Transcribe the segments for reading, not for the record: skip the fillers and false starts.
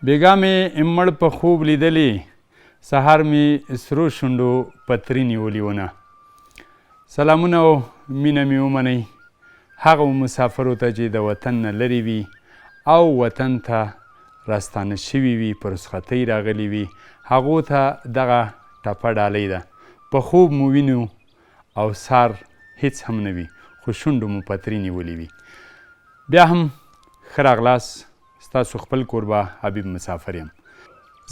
بیګا مې مړ په خوب لیدلی سهار مې سرو شونډو پتري نیولي ونه. سلامونه او مینه مې ومنئ هغو مسافرو ته چې د وطن نه لرې وي او وطن ته راستانه شوي وي، په رخصتۍ راغلي وي، هغو ته دغه ټپه ډالۍ ده. په خوب مو وینو او سار هیڅ هم نه وي، خو شونډو مو پتري نیولي وي. بیا هم ښه راغلاست، ستاسو خپل کوربه حبیب مسافر یم.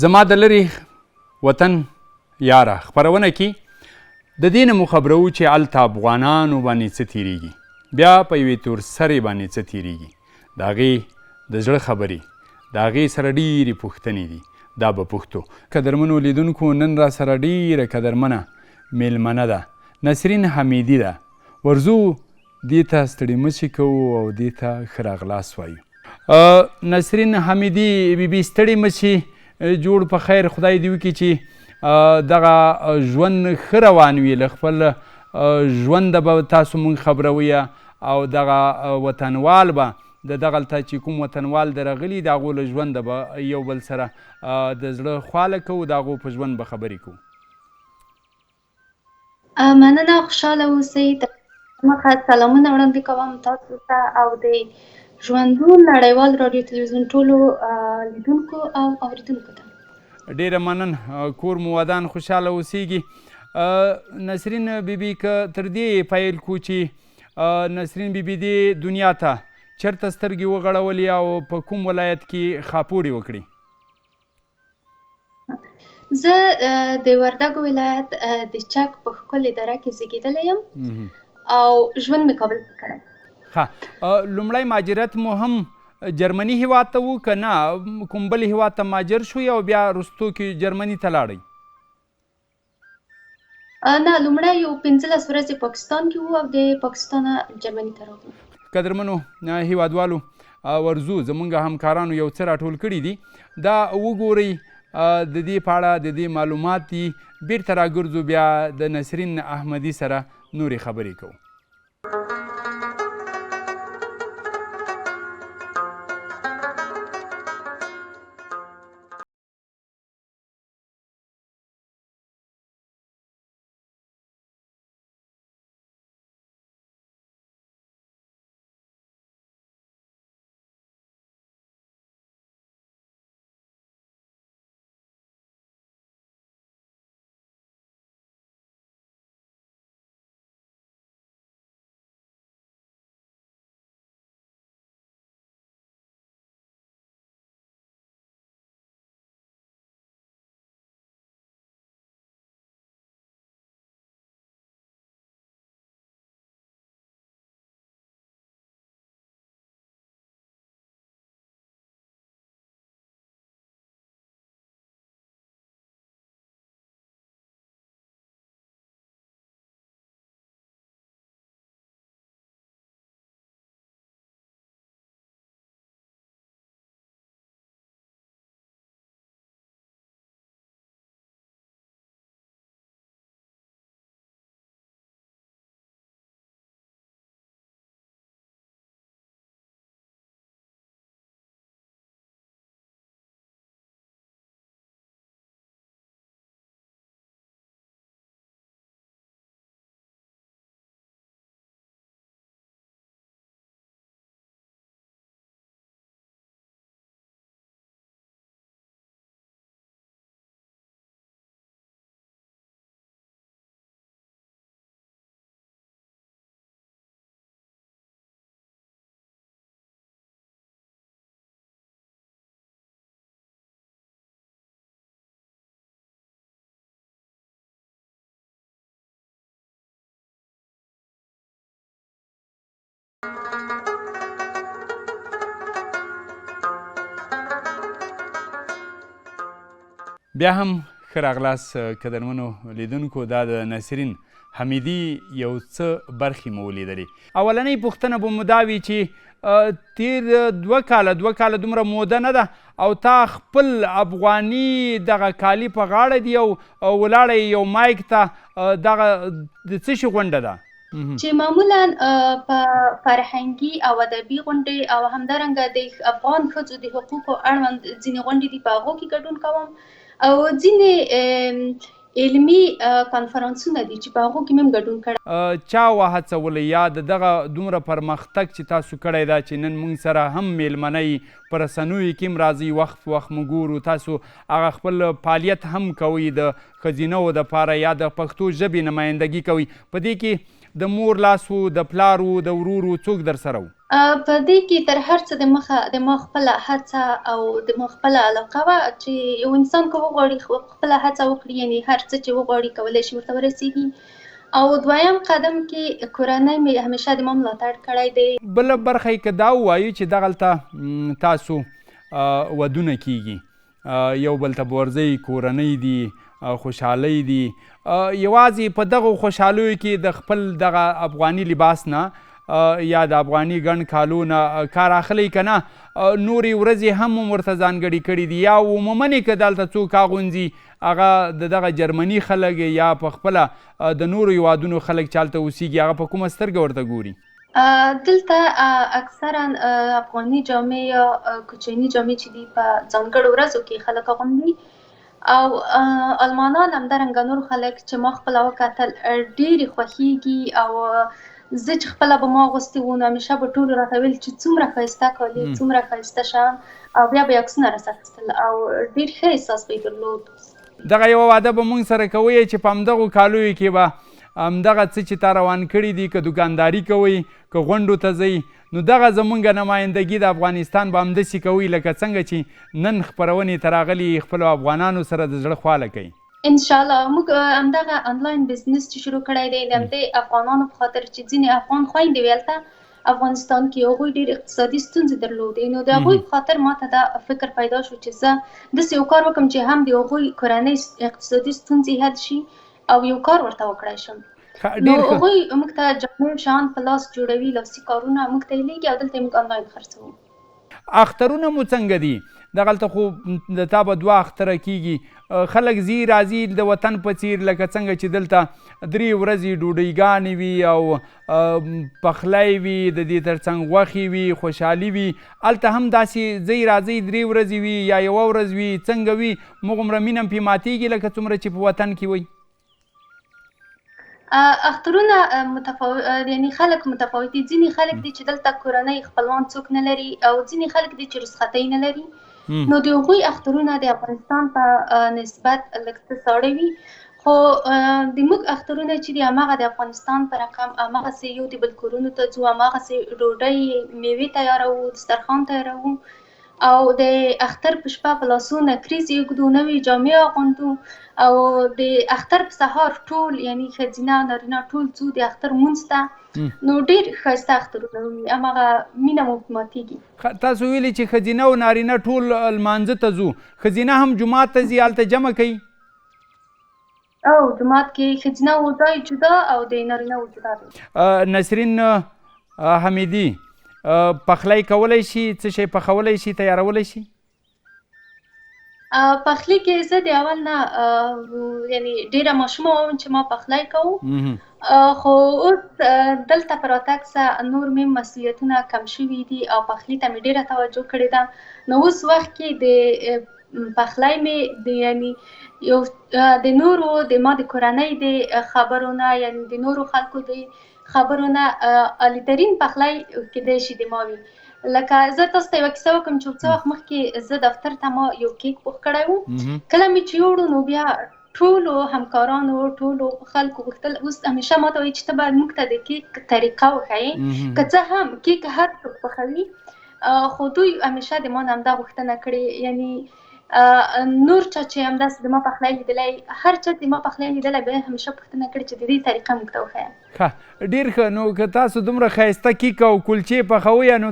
زما د لرې وطن یاره خپرونه کې د دې نه مو خبرو چې هلته افغانانو باندې څه تیریږي، بیا په یوې تور سرې باندې څه تیریږي، د هغې د زړه خبرې، د هغې سره ډېرې پوښتنې دي. دا به پوښتو. قدرمنو لیدونکو، نن را سره ډېره قدرمنه میلمنه ده، نسرین حمیدي ده. ورځو دې ته ستړي مشي کوو او دې ته ښه راغلاست وایو. نسرین حمیدي بیبي ستړي مشي، جوړ په خیر، خدای دې وکړي چې دغه ژوند ښه روان وي، له خپل ژونده به تاسو مونږ خبروئ او دغه وطنوال به د دغلته چې کوم وطنوال د راغلي د هغو له ژونده به یو بل سره د زړه خواله کوو، د هغو په ژوند به خبرې کوو. مننه، خوشحاله اوسئ. مخه سلامونه وړاندې کوم تاسو ته او د ژوندون نړیوال رادیو تلویزیون ټولو لیدونکو او اورېدونکو ته. ډېره منن، کور مو ودان خوشحاله اوسیږي. نسرین بیبي که تر دې پیل کړو چې نسرین بیبي دې دنیا ته چېرته سترګې وغړولې او په کوم ولایت کې خاپوړې وکړې؟ زه د وردګو ولایت د چک په ښکلې دره کې زیږېدلی یم او ژوند مې کابل کې کړی. ښه، لومړی مهاجرت مو هم جرمني هیواد ته و که نه کوم بل هیواد ته مهاجر شوی او بیا وروستو کې جرمني ته لاړئ؟ نه، لومړی یو 15 ورځې پاکستان کې وو او د پاکستانه جرمني ته راغلو. قدرمنو هیوادوالو، ورځو زموږ همکارانو یو څه راټول کړي دي، دا وګورئ، د دې په اړه د دې معلومات دي. بیرته راګرځو، بیا د نسرین احمدي سره نورې خبرې کوو. بیا هم ښه راغلاست قدرمنو لیدونکو. دا د نسرین حمیدي یو څه برخې مو ولیدلې. اولنۍ پوښتنه به مو دا وي چې تیر 2 کاله دومره موده نه ده او تا خپل افغاني دغه کالي په غاړه دي او ولاړه یو مایک ته، دغه د څه شي غونډه ده؟ چې معمولا په فرهنګي او ادبي غونډې او همدارنګه د افغان ښځو د حقوقو اړوند ځینې غونډې دي، په هغو کې ګډون کوم او ځینې علمي کانفرانسونه دي چې په هغو کې مې هم ګډون کړی. چا وهڅولی یا د دغه دومره پرمختګ چې تاسو کړی دا چې نن موږ سره هم میلمنۍ په رسنیو کې هم راځي، وخت موږ ګورو تاسو هغه خپل فعالیت هم کوئ د ښځینهو دپاره یا د پښتو ژبې نمایندګي کوئ، په دې کې د مور لاس و، د پلار و، د ورور و، څوک در سره و؟ په دې کې تر هر څه د مخه د ما خپله هڅه او د ما خپله علاقه وه چې یو انسان که وغواړي خپله هڅه وکړي، یعنې هر څه چې وغواړي کولی شي ورته ورسېږي. او دویم قدم کې کورنۍ مې همیشه د ما ملاتړ کړی دی. بله برخه یې که دا ووایو چې دغلته تاسو ودونه کیږي، یو بل ته به ورځئ، کورنۍ دي، خوشحالۍ دي، یوازې په دغو خوشحالیو کې د خپل دغه افغاني لباس نه یا د افغاني ګڼ کالو نه کار اخلی که نه، نورې ورځې هم ورته ځانګړي کړي دي، یا عموما یې که دلته څوک اغوندي هغه د دغه جرمني خلک یا په خپله د نورو هیوادونو خلک چې هلته اوسیږي هغه په کومه سترګه ورته ګوري؟ دلته اکثرا افغاني جامې یا کوچني جامې چې دي په ځانګړو ورځو کې خلک اغوندي، او المانان همدارنګه نور خلک چې ما خپله وکتل ډېرې خوښېږي. او زه چې خپله به ما اغوستې وو نو همیشه به ټولو راته ویل چې څومره ښایسته کالي، څومره ښایسته شیان، او بیا به یې عکسونه راڅخه اخیستل او ډېر ښه احساس به یې درلود. دغه یوه وعده به موږ سره کوئ چې په همدغو کالیو کې به همدغه څه چې تا روان کړي دي، که دوکانداري کوئ، که غونډو ته ځئ، نو دغه زمونږ نمایندګي د افغانستان به همداسې کوئ لکه څنګه چې نن خپرونې ته راغلي خپلو افغانانو سره د زړه خواله کوي. انشاءالله موږ همدغه آنلاین بزنس چې شروع کړی دی د همدې افغانانو په خاطر چې ځینې افغان خویندې وې هلته افغانستان کې هغوی ډېر اقتصادي ستونزې درلودې، نو د هغوی په خاطر ما ته دا فکر پیدا شو چې زه داسې یو کار وکړم چې هم د هغوی کورنۍ اقتصادي ستونزې حل شي او یو کار ورته وکړی شم. نو هغوی موږ ته جامې شیان په لاس جوړوي، لاسي کارونه موږ ته یې لیږي او دلته یې موږ آنلاین خرڅوو. اخترونه مو څنګه دي؟ دغلته خو د تا به 2 اختره کیږي، خلک ځي راځي د وطن په څیر لکه څنګه چې دلته 3 ورځې ډوډۍ وي او پخلی وي، د دې ترڅنګ غوښې وي، خوشحالي وي، هلته هم داسې ځئ راځئ 3 ورځې وي یا 1 ورځ وي، څنګه وي؟ مغمره مینه پې ماتېږي لکه څومره چې په وطن کې وي؟ اخترونه یعنی خلک متفاوت دي. ځینې خلک دي چې دلته کورنۍ خپلوان څوک نه لري او ځینې خلک دي چې رخصتۍ نه لري، نو د هغوی اخترونه د افغانستان په نسبت لږ څه ساړه وي، خو د موږ اخترونه چې دي هماغه د افغانستان په رقم هماغسې یو د بل کورونو ته ځو، هماغسې ډوډۍ میوې تیاروو، دسترخوان تیاروو او د اختر په شپه په لاسو نکریز یږدو، نوې جامې اغوندو او د اختر په سهار ټول یعنی ښځینه نارینه ټول ځو د اختر لمونځ ته، نو ډېر ښایسته اخترونه وي، هماغه مینه مو ماتېږي. تاسو ویلي چې ښځینه او نارینه ټول لمانځه ته ځو، ښځینه هم جومات ته ځي، هلته جمع کوي؟ او جومات کې ښځینه و ځای جدا او د نارینه و جدا دی. نسرین حمیدي پخلی کولی شي؟ څه شی پخولی شي، تیارولی شي؟ پخلی کې زه د اول نه یعنی ډېره ماشومه وم چې ما پخلی کوو، خو اوس دلته په راتګ سره نور مې مسؤلیتونه کم شوي دي او پخلي ته مې ډېره توجه کړې ده. نو اوس وخت کې د پخلی مې یعنی یو د نورو ما د کورنۍ د خبرو نه یعنی د نورو خلکو د خبرو نه عالیترین پخلی کیدای شي د ما وي. لکه زه تاسو ته یوه کیسه وکړم چې څه وخت مخکې زه دفتر ته ما یو کیک پوخ کړی و، کله مې چې یوړو نو بیا ټولو همکارانو ټولو خلکو غوښتل اوس همیشه ما ته وایي چې ته باید موږ ته د کیک طریقه وښایې، که څه هم کیک هر څوک پخوي، خو دوی همیشه د ما نه همدا غوښتنه کړې، یعنی نور چا چې همداسې د ما پخلی لیدلی، هر چا د ما پخلی لیدلی به یې همیشه پوښتنه کړې چې د دې طریقه موږ ته وښیه. ښه، ډېر ښه. نو که تاسو دومره ښایسته کیک او کلچې پخوئ نو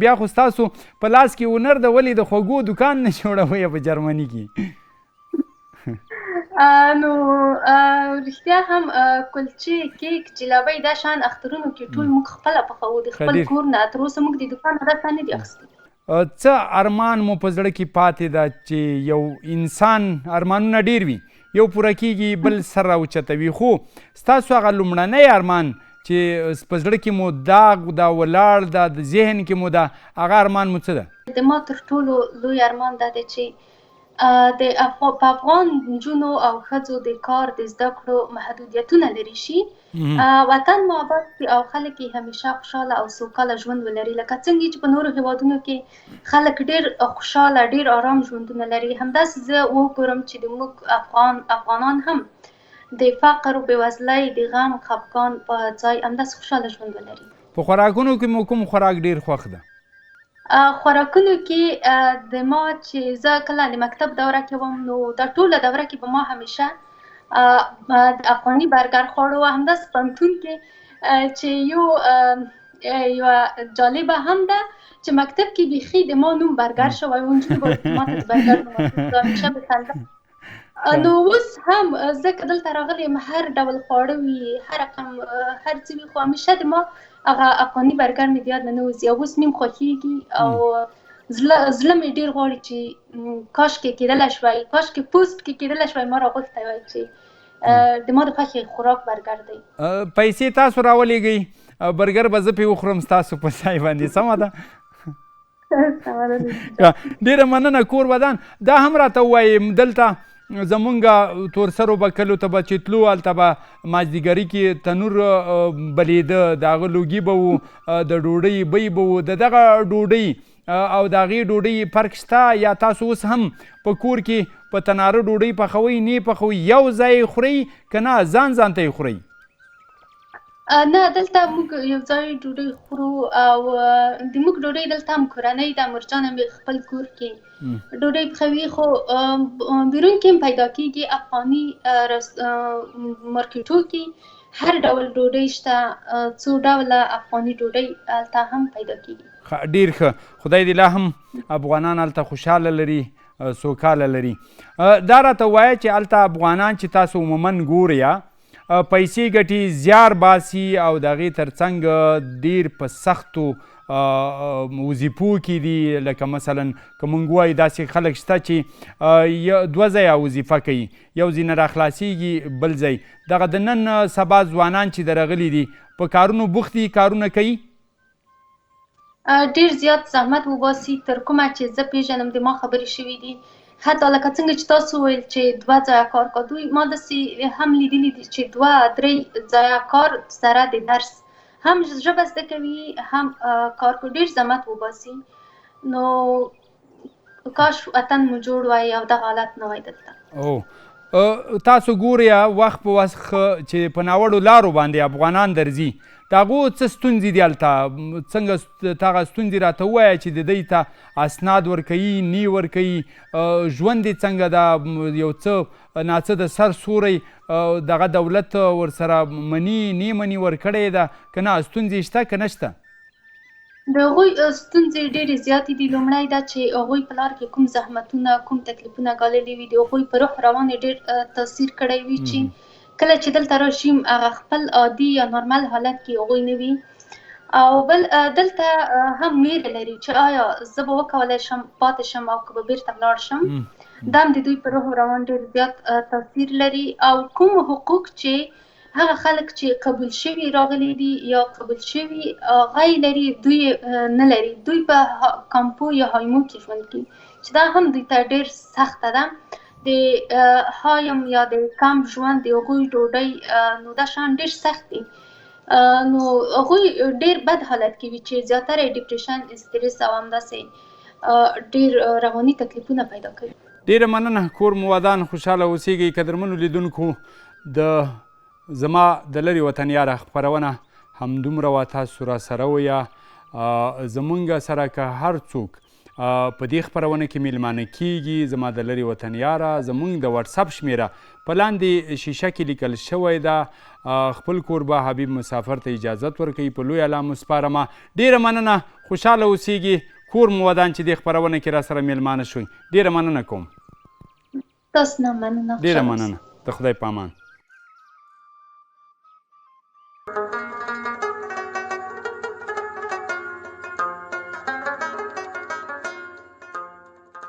بیا خو ستاسو په لاس کې هنر ده، ولې د خوږو دکان نه جوړوئ په جرمني کې؟ نو رښتیا هم کلچې، کیک، جلابۍ دا شیان اخترونو کې ټول موږ خپله پخوو د خپل کور نه، تر اوسه موږ د دوکان نه راته نه دي اخیستي. څه ارمان مو په زړه کې پاتې ده چې یو انسان ارمانونه ډېر وي، یو پوره کیږي بل سر راوچتوي، خو ستاسو هغه لومړنی ارمان چې په زړه کې مو داغ دا ولاړ دا د ذهن کې مو دا هغه ارمان مو څه ده؟ د ما تر ټولو لوی ارمان دا دی چې په افغان نجونو او ښځو د کار د زده کړو محدودیتونه لرې شي، وطن مو آباد کړي او خلک یې همیشه خوشحاله او سوکاله ژوند ولري. لکه څنګه چې په نورو هیوادونو کې خلک ډېر خوشحاله ډېر آرام ژوندونه لري، همداسې زه وګورم چې د موږ افغانان هم د فقر او بېوزلۍ د غم خفګان په ځای همداسې خوشحاله ژوند ولري. په خوراکونو کې مو کوم خوراک ډېر خوښ ده؟ خوراکونو کې د ما چې زه کله د مکتب دوره کې وم نو دا ټوله دوره کې به ما همیشه د افغاني برګر خوړو، همداسې پوهنتون کې چې یوه جالبه هم ده چې مکتب کې بیخي د ما نوم برګر شوی و، نجونو به ما ته د برګر نوم اخیست، همیشه به خنده. نو اوس هم زه که دلته راغلې یم هر ډول خواړه وي، هر رقم هر څه وي، خو همیشه د ما هغه افغاني برګر مې د یاد نه وځي او اوس مې هم خوښېږي او زړه مې ډېر غواړي چې کاشکې کېدلی شوی، کاشکې پوسټ کې کېدلی شوی ما راغوښتی وای چې د ما د خوښې خوراک برګر دی. پیسې تاسو راولېږئ، برګر به زه پرې وخورم ستاسو په ځای باندې، سمه ده؟ ډېره مننه. کور ودان دا هم راته ووایي دلته زمونږ تورسرو به کلو ته به چې تلو هلته به مازدیګري کې تنور بلیده، د هغه لوګي به وو، د ډوډۍ بوی به وو، د دغه ډوډۍ او د هغې ډوډۍ فرق شته یا تاسو اوس هم په کور کې په تناره ډوډۍ پخوئ نه پخوئ یو ځای خورئ که نه ځان ځان ته یې خورئ؟ نه دلته موږ یو ځای ډوډۍ خورو او د موږ ډوډۍ دلته هم کورنۍ ده، مرجانه مې خپل کور کې ډوډۍ پخوي، خو بیرون کې هم پیدا کېږي. افغاني مارکیټو کې هر ډول ډوډۍ شته، څو ډوله افغاني ډوډۍ هلته هم پیدا کېږي. ډېر ښه، خدای دې لا هم افغانان هلته خوشحاله لري، سوکاله لري. دا راته ووایه چې هلته افغانان چې تاسو عموما ګورئ پیسې ګټي، زیار باسي او د هغې تر څنګ ډېر په سختو وظیفو کې دي، لکه مثلا که موږ ووایو داسې خلک شته چې دوه ځایه وظیفه کوي، یو ځای نه راخلاصېږي بل ځای. دغه د نن سبا ځوانان چې درغلي دي په کارونو بوخت دي، کارونه کوي، ډېر زیات زحمت وباسي. تر کومه چې زه پېژنم د ما خبرې شوي دي، حتی لکه څنګه چې تاسو ویل چې 2 ځایه کار کا، دوی ما داسې هم لیدلي دي چې 2-3 ځایه کار سره د درس هم ژبه زده کوي هم کار کو، ډېر زحمت وباسي. نو کاش وطن مو جوړ وای او دغه حالت نه وای دلته. تاسو ګورئ وخت په وخت چې په ناوړو لارو باندې افغانان درځي، د هغو څه ستونزې دي هلته؟ څنګه هغه ستونزې راته ووایه چې د دوی ته اسناد ورکوي نی ورکوي، ژوند یې څنګه ده، یو څه ناڅه د سر سوری دغه دولت ورسره مني نه مني ورکړی ده که نه، ستونزې شته که نه شته؟ د هغوی ستونزې ډېرې زیاتې دي. لومړی دا چې هغوی په لار کې کوم زحمتونه کوم تکلیفونه ګاللي وي، د هغوی په روح روان یې ډېر تاثیر کړی وي چې کله چې دلته راشي هغه خپل عادي یا نارمل حالت کې هغوی نه وي. او بل دلته هم ویره لري چې آیا زه به وکولی شم پاتې شم او که به بیرته ولاړ شم، دا هم د دوی په روح روان ډېر زیات تاثیر لري. او کوم حقوق چې هغه خلک چې قبول شوي راغلي دي یا قبول شوي غیر لري دوی نه لري، دوی په کامپو یا هایمو کې ژوند کوي چې دا هم دوی ته ډېر سخته ده. د هایم یا د کمپ ژوند د هغوی ډوډۍ نو دا شیان ډېر سخت دي، نو هغوی ډېر بد حالت کې وي چې زیاتره یې ډپریشن، استرس او همداسې ډېر رواني تکلیفونه پیدا کوي. ډېره مننه. کور مو ودان، خوشحاله اوسیږئ. قدرمنو لیدونکو، د زما د لرې وطن یاره خپرونه همدومره وه. تاسو راسره ویه، زمونږ سره که هر څوک په دې خپرونه کې میلمانه کیږي، زما د لرې وطن یاره، زمونږ د واتساپ شمیره په لاندې شیشه کې لیکل شوی ده. خپل کوربه حبیب مسافر ته اجازت ورکوي، په لوی الله مو سپارمه. ډېره مننه، خوشحاله اوسیږي. کور مو ودان چې دې خپرونه کې را سره میلمانه شوي. ډېره مننه کوم. تاسو نه مننه. ډېره مننه. د خدای په امان.